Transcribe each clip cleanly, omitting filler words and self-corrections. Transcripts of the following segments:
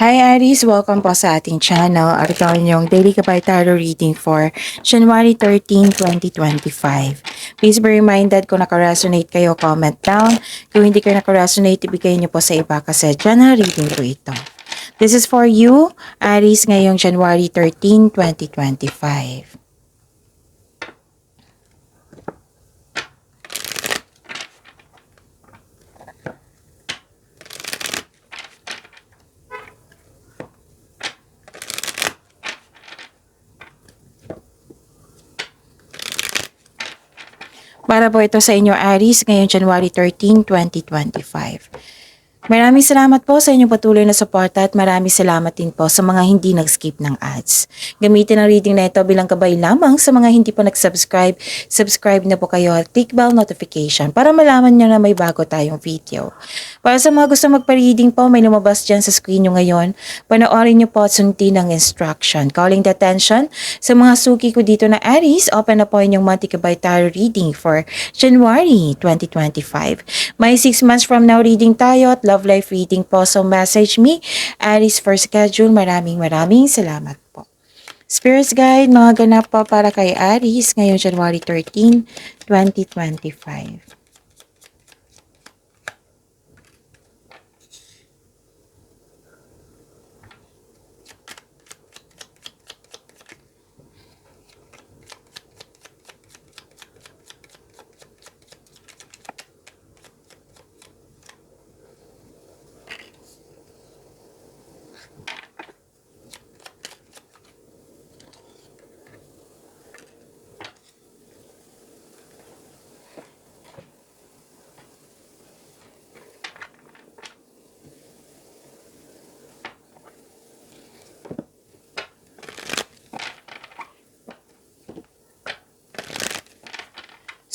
Hi Aries! Welcome po sa ating channel. Ito ang inyong Daily Kapay Tarot Reading for January 13, 2025. Please be reminded kung naka-resonate kayo, comment down. Kung hindi kayo naka-resonate, ibigay niyo po sa iba kasi general reading po ito. This is for you, Aries, ngayong January 13, 2025. Para po ito sa inyo, Aries, ngayong January 13, 2025. Maraming salamat po sa inyong patuloy na suporta at maraming salamat din po sa mga hindi nag-skip ng ads. Gamitin ang reading na ito bilang gabay lamang sa mga hindi pa nag-subscribe. Subscribe na po kayo at click bell notification para malaman nyo na may bago tayong video. Para sa mga gusto magpa-reading po, may lumabas dyan sa screen nyo ngayon. Panoorin nyo po at sundin ang instruction. Calling the attention sa mga suki ko dito na Aries, open na po inyong monthly Kapay Tarot reading for January 2025. May 6 months from now reading tayo at love life reading po. So message me, Aries for schedule. Maraming salamat po. Spirits Guide, mga ganap po para kay Aries ngayong January 13, 2025.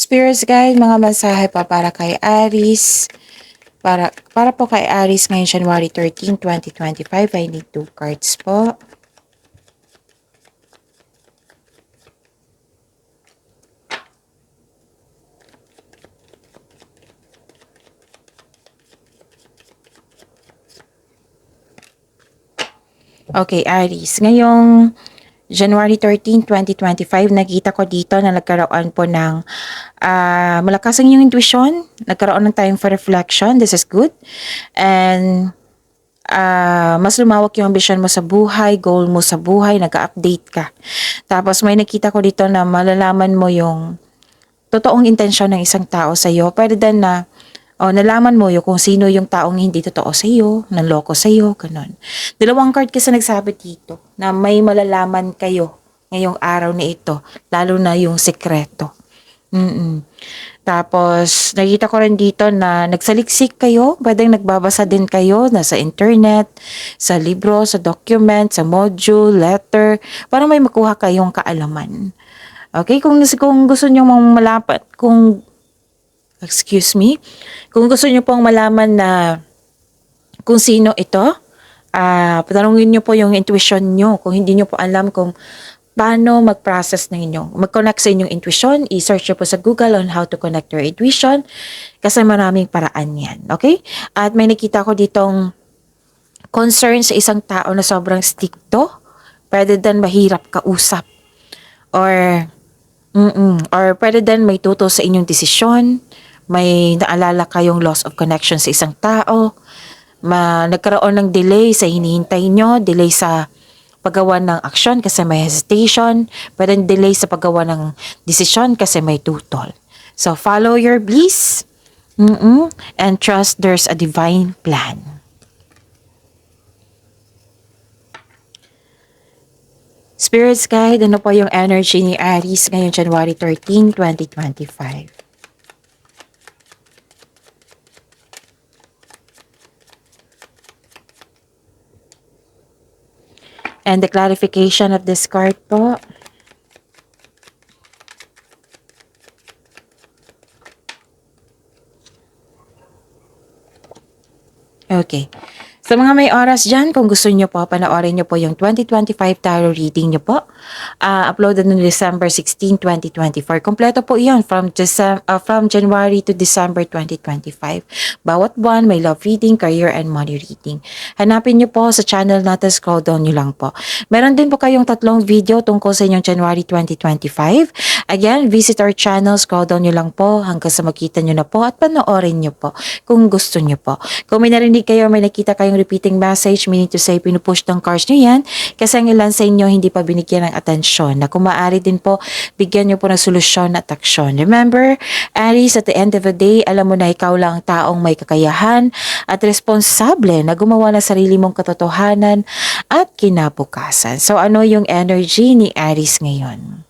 Spirits Guide, mga mensahe pa para kay Aries. Para po kay Aries ngayong January 13, 2025. I need 2 cards po. Okay, Aries. Ngayong January 13, 2025, nakita ko dito na nagkaroon po ng malakas ang iyong intuition. Nagkaroon ng time for reflection. This is good. And mas lumawak yung ambition mo sa buhay, goal mo sa buhay, nag-update ka. Tapos may nakita ko dito na malalaman mo yung totoong intensyon ng isang tao sa iyo. Pwede din na nalaman mo yung kung sino yung taong hindi totoo sa iyo, nanloko sa iyo, ganun. Dalawang card kasi nagsabi dito na may malalaman kayo ngayong araw na ito, lalo na yung sekreto. Tapos, nakita ko rin dito na nagsaliksik kayo, pwedeng nagbabasa din kayo na sa internet, sa libro, sa document, sa module, letter, para may makuha kayong kaalaman. Okay, kung gusto niyo malapat, kung gusto niyo pong malaman na kung sino ito, patanungin niyo po yung intuition niyo. Kung hindi niyo po alam kung paano mag-process ng inyong, mag-connect sa inyong intuition, i-search niyo po sa Google on how to connect your intuition kasi maraming paraan yan. Okay? At may nakita ko ditong concern sa isang tao na sobrang stricto, pwede din mahirap kausap. Or pwede din may tutol sa inyong desisyon, may naalala kayong loss of connection sa isang tao, nagkaroon ng delay sa hinihintay nyo, delay sa paggawa ng aksyon kasi may hesitation, pwede delay sa paggawa ng desisyon kasi may tutol. So follow your bliss and trust there's a divine plan. Spirits Guide, ano po yung energy ni Aries ngayong January 13, 2025? And the clarification of this card po. Okay. Sa mga may oras dyan, kung gusto nyo po, panoorin nyo po yung 2025 tarot reading nyo po. Uploaded no December 16, 2024. Kompleto po iyon from January to December 2025. Bawat buwan, may love reading, career, and money reading. Hanapin nyo po sa channel natin, scroll down nyo lang po. Meron din po kayong 3 video tungkol sa inyong January 2025. Again, visit our channel, scroll down nyo lang po hanggang sa makita nyo na po at panoorin nyo po kung gusto nyo po. Kung may narinig kayo, may nakita kayong repeating message, meaning to say, pinupush ng cards nyo yan, kasi ang ilan sa inyo hindi pa binigyan ng atensyon, na kung maaari din po, bigyan nyo po ng solusyon at aksyon. Remember, Aries, at the end of the day, alam mo na ikaw lang ang taong may kakayahan at responsable na gumawa ng sarili mong katotohanan at kinabukasan. So ano yung energy ni Aries ngayon?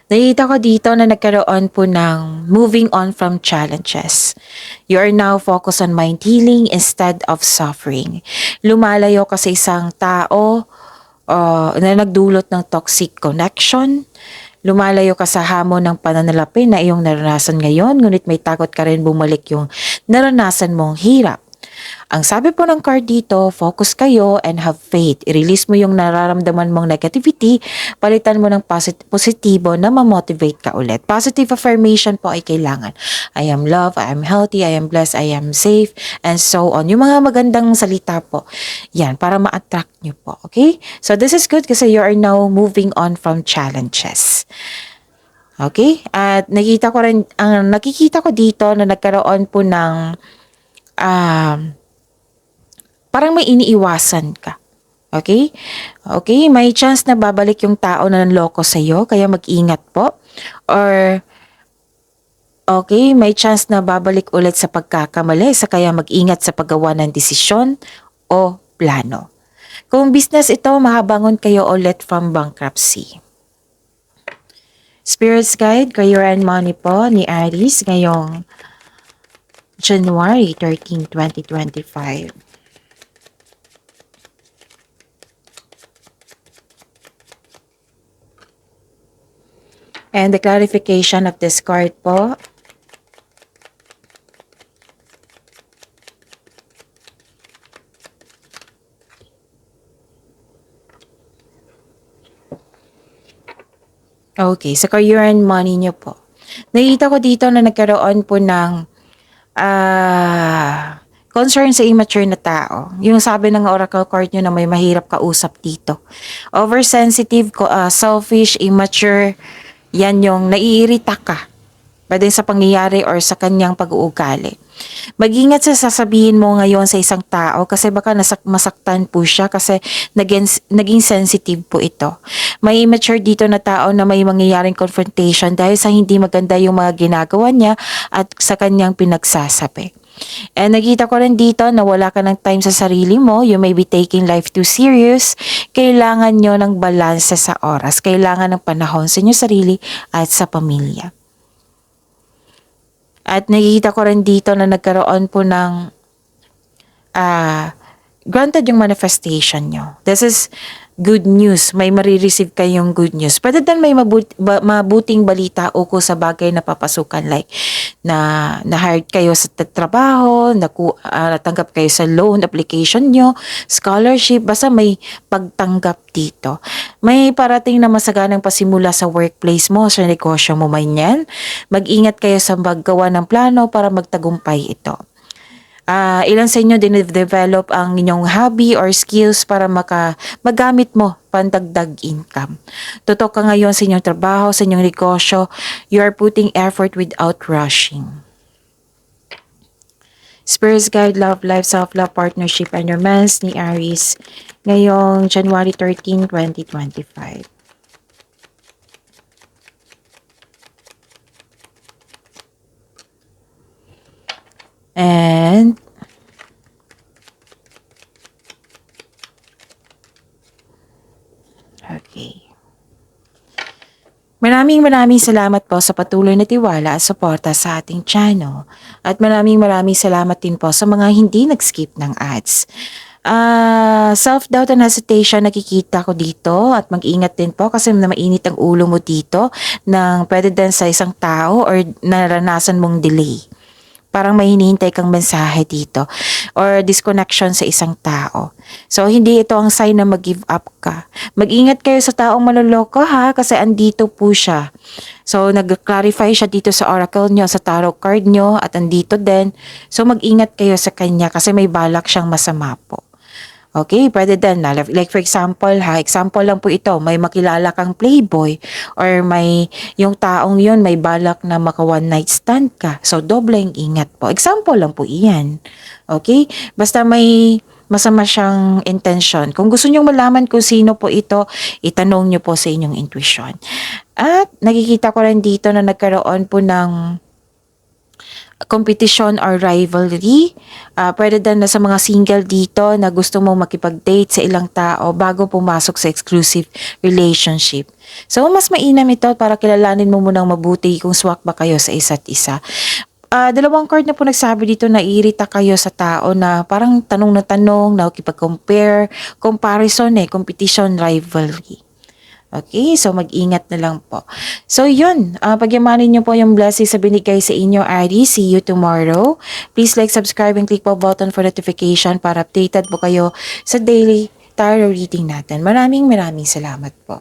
Nakita ko dito na nagkaroon po ng moving on from challenges. You are now focused on mind healing instead of suffering. Lumalayo ka sa isang tao na nagdulot ng toxic connection. Lumalayo ka sa hamon ng pananalapi na iyong naranasan ngayon, ngunit may takot ka rin bumalik yung naranasan mong hirap. Ang sabi po ng card dito, focus kayo and have faith. I-release mo yung nararamdaman mong negativity, palitan mo ng positibo na ma-motivate ka ulit. Positive affirmation po ay kailangan. I am loved, I am healthy, I am blessed, I am safe, and so on. Yung mga magandang salita po, yan, para ma-attract nyo po. Okay? So this is good kasi you are now moving on from challenges. Okay? At nakikita ko dito na nagkaroon po ng parang may iniiwasan ka. Okay? Okay, may chance na babalik yung tao na nanloko sa'yo, kaya mag-ingat po. Or, okay, may chance na babalik ulit sa pagkakamali, kaya mag-ingat sa paggawa ng desisyon o plano. Kung business ito, mahabangon kayo ulit from bankruptcy. Spirits Guide, Career and Money po ni Aries ngayong January 13, 2025. And the clarification of this card po. Okay, sa career and money nyo po. Nakita ko dito na nagkaroon po ng concern sa immature na tao. Yung sabi ng oracle card nyo na may mahirap kausap dito. Oversensitive, selfish, immature, yan yung naiirita ka. Pwede sa pangyayari or sa kanyang pag-uugali. Mag-ingat sa sasabihin mo ngayon sa isang tao kasi baka masaktan po siya kasi naging sensitive po ito. May immature dito na tao na may mangyayaring confrontation dahil sa hindi maganda yung mga ginagawa niya at sa kanyang pinagsasabi. And nakita ko rin dito na wala ka ng time sa sarili mo. You may be taking life too serious. Kailangan nyo ng balanse sa oras. Kailangan ng panahon sa inyong sarili at sa pamilya. At nakikita ko rin dito na nagkaroon po ng granted yung manifestation nyo. This is good news. May marireceive kayong good news. Pwede din may mabuting balita ukol sa bagay na papasukan, like na-hired kayo sa trabaho, natanggap kayo sa loan application nyo, scholarship, basta may pagtanggap dito. May parating na masaganang pasimula sa workplace mo, sa negosyo mo man yan. Mag-ingat kayo sa maggawa ng plano para magtagumpay ito. Ilan sa inyo din-develop ang inyong hobby or skills para magamit mo pandagdag income. Tutok ka ngayon sa inyong trabaho, sa inyong negosyo. You are putting effort without rushing. Spirits Guide, Love, Life, Self-Love, Partnership, and Romance ni Aries ngayong January 13, 2025. And okay. Maraming salamat po sa patuloy na tiwala at suporta sa ating channel. At maraming salamat din po sa mga hindi nag-skip ng ads. Self-doubt and hesitation nakikita ko dito at mag-ingat din po kasi mainit ang ulo mo dito ng pwede din sa isang tao or naranasan mong delay. parang may hinihintay kang mensahe dito or disconnection sa isang tao. So, hindi ito ang sign na mag-give up ka. Mag-ingat kayo sa taong maloloko ha, kasi andito po siya. So, nag-clarify siya dito sa oracle nyo, sa tarot card nyo, at andito din. So, mag-ingat kayo sa kanya kasi may balak siyang masama po. Okay, pwede din na. Like for example ha, example lang po ito, may makilala kang playboy or may yung taong yun may balak na maka one night stand ka. So, dobleng ingat po. Example lang po iyan. Okay? Basta may masama siyang intention. Kung gusto nyong malaman kung sino po ito, itanong nyo po sa inyong intuition. At nakikita ko rin dito na nagkaroon po ng competition or rivalry. Pwede din na sa mga single dito na gusto mong makipag-date sa ilang tao bago pumasok sa exclusive relationship. So, mas mainam ito para kilalanin mo munang mabuti kung swak ba kayo sa isa't isa. Dalawang card na po nagsabi dito na iirita kayo sa tao na parang tanong na tanong, na compare comparison competition, rivalry. Okay, so mag-ingat na lang po. So yun, pagyamanin nyo po yung blessings sa binigay sa inyo, Aries. See you tomorrow. Please like, subscribe, and click po button for notification para updated po kayo sa daily tarot reading natin. Maraming salamat po.